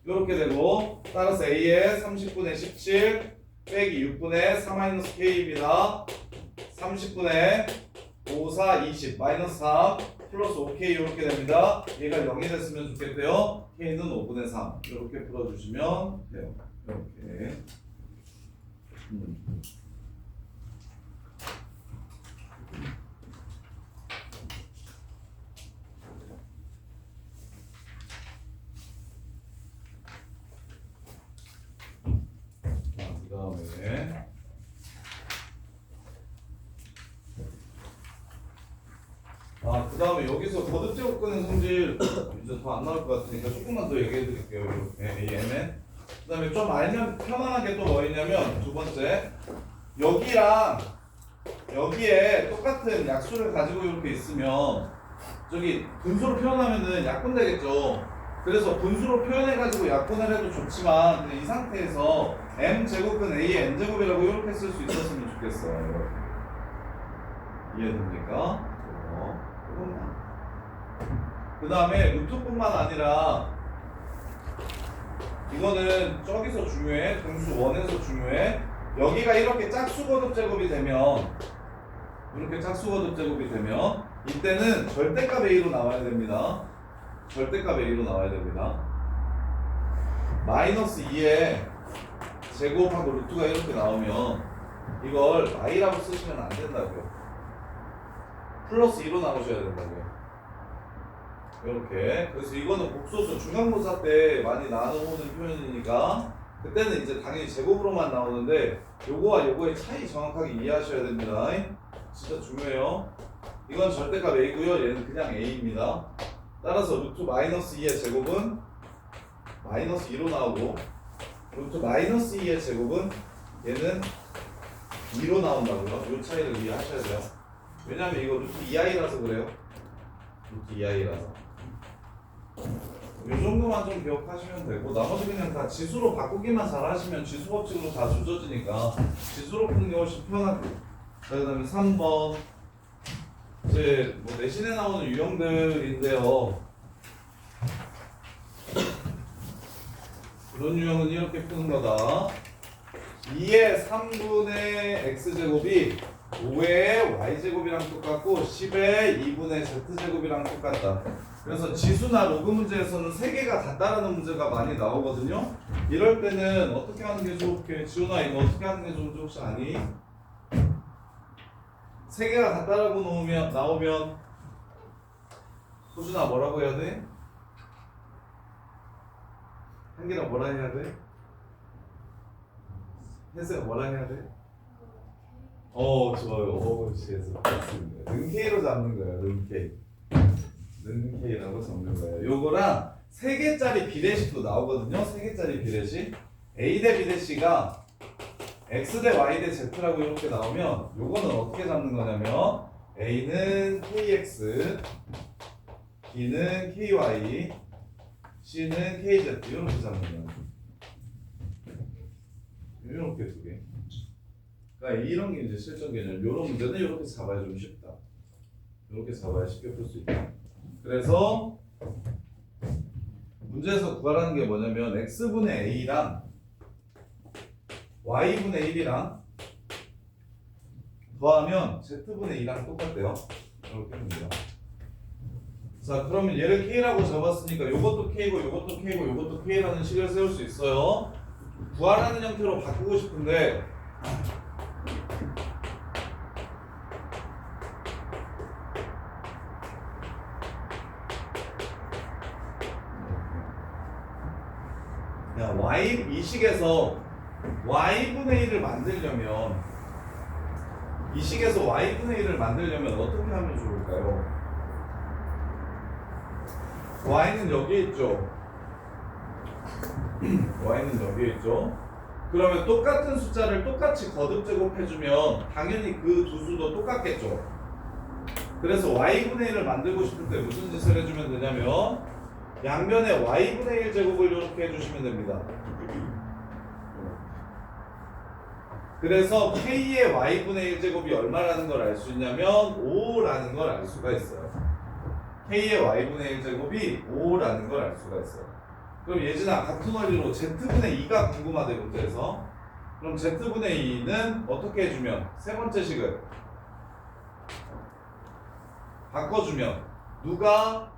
이렇게 되고 따라서 A의 30분의 17 빼기 6분의 4-K입니다. 30분의 5, 4, 20 마이너스 3 플러스 5K 이렇게 됩니다. 얘가 0이 됐으면 좋겠고요. K는 5분의 3 이렇게 풀어주시면 돼요. 이렇게 그 다음에 여기서 거듭제곱 끄는 성질 이제 더 안 나올 것 같으니까 조금만 더 얘기해 드릴게요. 이렇게 AMN. 그 다음에 좀 알면 편안하게 또 뭐 있냐면 두 번째 여기랑 여기에 똑같은 약수를 가지고 이렇게 있으면 저기 분수로 표현하면은 약분 되겠죠. 그래서 분수로 표현해가지고 약분을 해도 좋지만 그냥 이 상태에서 m제곱은 a의 n제곱이라고 이렇게 쓸 수 있었으면 좋겠어요. 이해됩니까? 그 다음에 루트뿐만 아니라 이거는 저기서 중요해. 분수 1에서 중요해. 여기가 이렇게 짝수거듭제곱이 되면 이렇게 짝수거듭제곱이 되면 이때는 절대값 A로 나와야 됩니다. 절대값 A로 나와야 됩니다. 마이너스 2에 제곱하고 루트가 이렇게 나오면 이걸 Y라고 쓰시면 안 된다고요. 플러스 2로 나오셔야 된다고요. 이렇게. 그래서 이거는 복소수 중간고사 때 많이 나누는 표현이니까 그때는 이제 당연히 제곱으로만 나오는데 요거와 요거의 차이 정확하게 이해하셔야 됩니다. 진짜 중요해요. 이건 절대값 A고요. 얘는 그냥 A입니다. 따라서 루트 마이너스 2의 제곱은 마이너스 2로 나오고 루트 마이너스 2의 제곱은 얘는 2로 나온다고요. 요 차이를 이해하셔야 돼요. 왜냐면 이거 루트 2i라서 그래요. 루트 2i라서. 요 정도만 좀 기억하시면 되고 나머지 그냥 다 지수로 바꾸기만 잘 하시면 지수 법칙으로 다 조져지니까 지수로 푸는 게 훨씬 편하고. 자, 그 다음에 3번 이제 뭐 내신에 나오는 유형들인데요. 그런 유형은 이렇게 푸는 거다. 2의 3분의 x제곱이 5의 y제곱이랑 똑같고 10의 2분의 z제곱이랑 똑같다. 그래서 지수나 로그 문제에서는 3개가 같다라는 문제가 많이 나오거든요. 이럴 때는 어떻게 하는 게 좋을게? 지훈아 이거 어떻게 하는 게 좋은지 혹시 아니? 3개가 같다라고 나오면 호준아 뭐라고 해야 돼? 한기랑 뭐라 해야 돼? 혜수가 뭐라 해야 돼? 좋아요. 시에서 맞습니다. 능K로 잡는 거예요. 능K라고 잡는 거예요. 요거랑 3개짜리 비례식도 나오거든요. 3개짜리 비례식. A 대 B 대 C가 X 대 Y 대 Z라고 이렇게 나오면 요거는 어떻게 잡는 거냐면 A는 KX, B는 KY, C는 KZ 이렇게 잡는 거예요. 이렇게 두 개. 그러니까 이런 게 이제 실전 개념. 이런 문제는 이렇게 잡아야 좀 쉽다. 이렇게 잡아야 쉽게 풀 수 있다. 그래서 문제에서 구하라는 게 뭐냐면 x분의 a랑 y분의 1이랑 더하면 z분의 2랑 똑같대요. 이렇게 됩니다. 자, 그러면 얘를 k라고 잡았으니까 요것도 k고 요것도 k고 요것도 k라는 식을 세울 수 있어요. 구하라는 형태로 바꾸고 싶은데 야, 이 식에서 y분의 1을 만들려면 이 식에서 y분의 1을 만들려면 어떻게 하면 좋을까요? y는 여기에 있죠. y는 여기에 있죠. 그러면 똑같은 숫자를 똑같이 거듭 제곱해주면 당연히 그 두 수도 똑같겠죠. 그래서 y분의 1을 만들고 싶을 때 무슨 짓을 해주면 되냐면 양변에 y분의 1 제곱을 이렇게 해주시면 됩니다. 그래서 k의 y분의 1 제곱이 얼마라는 걸 알 수 있냐면 5라는 걸 알 수가 있어요. k의 y분의 1 제곱이 5라는 걸 알 수가 있어요. 그럼 예진아, 같은 원리로 z분의 2가 궁금하대 문제에서. 그럼 z분의 2는 어떻게 해주면 세 번째 식을 바꿔주면 누가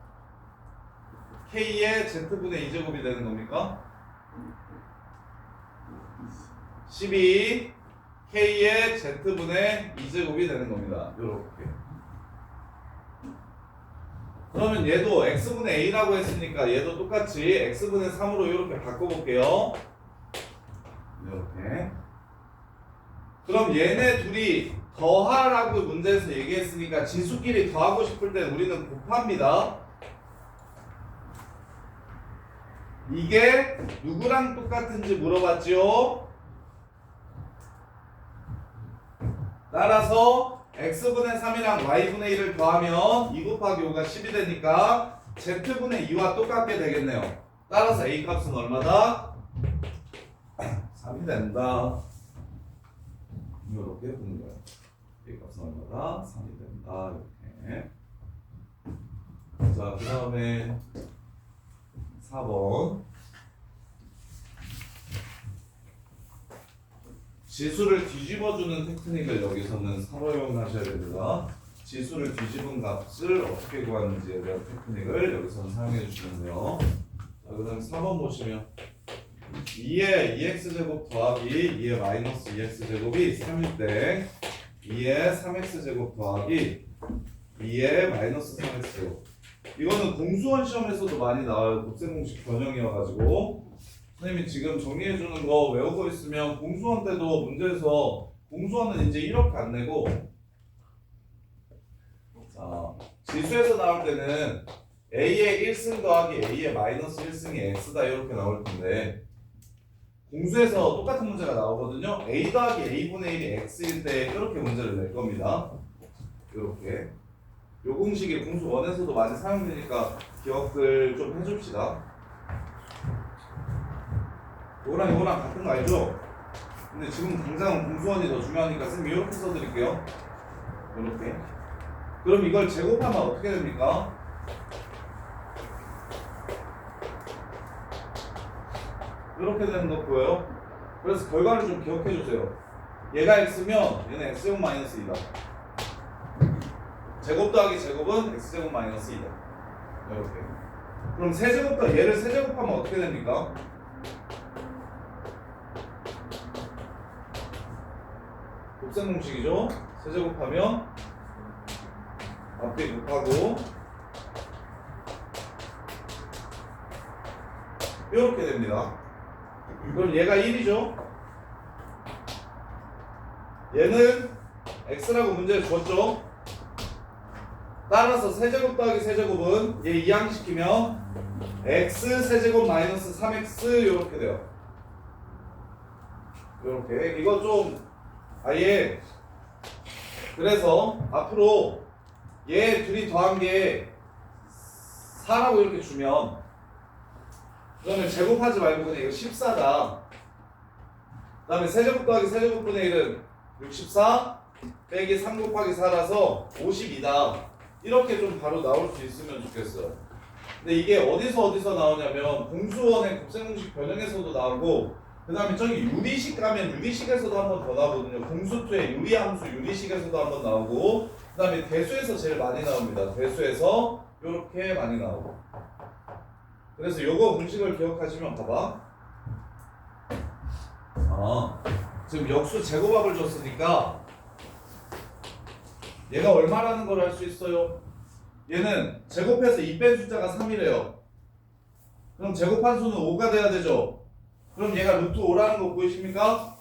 k의 z분의 2제곱이 되는 겁니까? 12 k의 z분의 2제곱이 되는 겁니다. 이렇게. 그러면 얘도 x분의 a라고 했으니까 얘도 똑같이 x분의 3으로 이렇게 바꿔볼게요. 이렇게. 그럼 얘네 둘이 더하라고 문제에서 얘기했으니까 지수끼리 더하고 싶을 때 우리는 곱합니다. 이게 누구랑 똑같은지 물어봤지요? 따라서 x분의 3이랑 y분의 1을 더하면 2 곱하기 5가 10이 되니까 z분의 2와 똑같게 되겠네요. 따라서 a 값은 얼마다? 3이 된다. 이렇게 보는 거예요. a 값은 얼마다? 3이 된다. 이렇게. 자, 그 다음에 4번. 지수를 뒤집어주는 테크닉을 여기서는 사용하셔야 됩니다. 지수를 뒤집은 값을 어떻게 구하는지에 대한 테크닉을 여기서는 사용해 주시면 돼요. 자, 그 다음 4번 보시면 2의 2x제곱 더하기 2의 마이너스 2x제곱이 3일 때 2의 3x제곱 더하기 2의 마이너스 3x제곱. 이거는 공수원 시험에서도 많이 나와요. 곱셈공식 변형이어가지고 선생님이 지금 정리해주는 거 외우고 있으면 공수원 때도 문제에서 공수원은 이제 이렇게 안 내고, 자, 지수에서 나올 때는 a의 1승 더하기 a의 마이너스 1승이 x다 이렇게 나올 텐데 공수에서 똑같은 문제가 나오거든요. a 더하기 a분의 1이 x일 때 이렇게 문제를 낼 겁니다. 이렇게. 요 공식이 공수 1에서도 많이 사용되니까 기억들 좀 해줍시다. 이거랑 이거랑 같은 거 알죠? 근데 지금 당장은 공수원이 더 중요하니까 쌤이 이렇게 써드릴게요. 이렇게. 그럼 이걸 제곱하면 어떻게 됩니까? 이렇게 되는 거 보여요? 그래서 결과를 좀 기억해 주세요. 얘가 x면 얘는 x제곱 마이너스 2다. 제곱 더하기 제곱은 x제곱 마이너스 2다. 이렇게. 그럼 세제곱 더 얘를 세제곱하면 어떻게 됩니까? 곱셈 공식이죠. 세제곱하면 앞뒤 곱하고 이렇게 됩니다. 그럼 얘가 1이죠. 얘는 x라고 문제를 줬죠. 따라서 세제곱 더하기 세제곱은 얘 이항시키면 x 세제곱 마이너스 3x 이렇게 돼요. 이렇게. 이거 좀 아예. 그래서 앞으로 얘 둘이 더한 게 4라고 이렇게 주면 그러면 제곱하지 말고 그냥 이거 14다. 그 다음에 세제곱 더하기 세제곱분의 1은 64 빼기 3 곱하기 4라서 52다. 이렇게 좀 바로 나올 수 있으면 좋겠어요. 근데 이게 어디서 나오냐면 공수원의 곱셈공식 변형에서도 나오고 그 다음에 저기 유리식 가면 유리식에서도 한 번 더 나오거든요. 공수투의 유리함수 유리식에서도 한 번 나오고 그 다음에 대수에서 제일 많이 나옵니다. 대수에서 이렇게 많이 나오고 그래서 요거 공식을 기억하시면 봐봐. 지금 역수 제곱합을 줬으니까 얘가 얼마라는 걸 알 수 있어요? 얘는 제곱해서 2 뺀 숫자가 3이래요. 그럼 제곱한 수는 5가 돼야 되죠? 그럼 얘가 루트 5라는 거 보이십니까?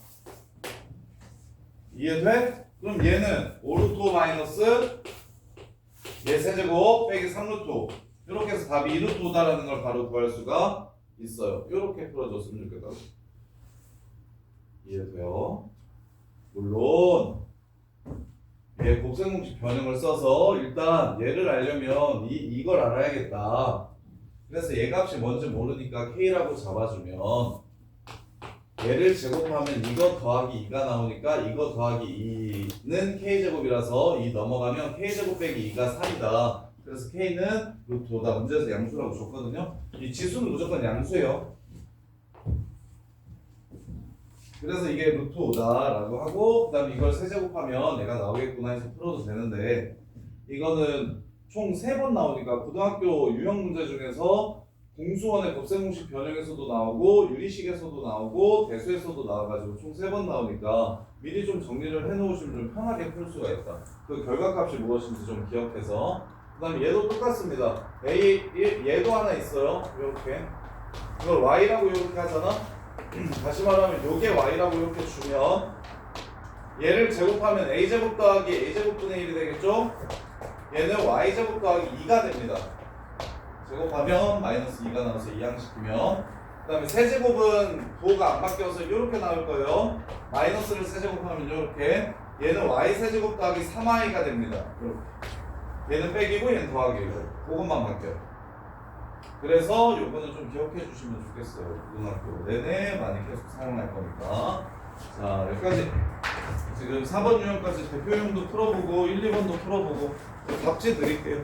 이해돼? 그럼 얘는 5 루트 5 마이너스 얘 세제곱 빼기 3 루트 5 이렇게 해서 답이 2 루트 5다라는 걸 바로 구할 수가 있어요. 이렇게 풀어줬으면 좋겠다. 이해돼요? 물론 얘 곱셈공식 변형을 써서 일단 얘를 알려면 이걸 알아야겠다. 그래서 얘 값이 뭔지 모르니까 K라고 잡아주면 얘를 제곱하면 이거 더하기 2가 나오니까 이거 더하기 2는 K제곱이라서 2 넘어가면 K제곱 빼기 2가 3이다. 그래서 K는 루트 5다. 문제에서 양수라고 줬거든요. 이 지수는 무조건 양수예요. 그래서 이게 루트 5다라고 하고 그 다음에 이걸 세제곱하면 얘가 나오겠구나 해서 풀어도 되는데 이거는 총 3번 나오니까 고등학교 유형 문제 중에서 공수원의 곱셈공식 변형에서도 나오고 유리식에서도 나오고 대수에서도 나와가지고 총 3번 나오니까 미리 좀 정리를 해놓으시면 좀 편하게 풀 수가 있다. 그 결과값이 무엇인지 좀 기억해서 그 다음에 얘도 똑같습니다. 얘도 하나 있어요. 이렇게 이걸 y라고 이렇게 하잖아. 다시 말하면 요게 y라고 이렇게 주면 얘를 제곱하면 a제곱 더하기 a제곱분의 1이 되겠죠? 얘는 y제곱 더하기 2가 됩니다. 제곱하면 마이너스 2가 나와서 이항시키면 그 다음에 세제곱은 부호가 안 바뀌어서 이렇게 나올 거예요. 마이너스를 세제곱하면 이렇게 얘는 y 세제곱 더하기 3y가 됩니다. 이렇게 얘는 빼기고 얘는 더하기고 그것만 바뀌어요. 그래서 요거는 좀 기억해 주시면 좋겠어요. 고등학교 내내 많이 계속 사용할 거니까. 자, 여기까지 지금 4번 유형까지 대표형도 풀어보고 1, 2번도 풀어보고 답지 드릴게요.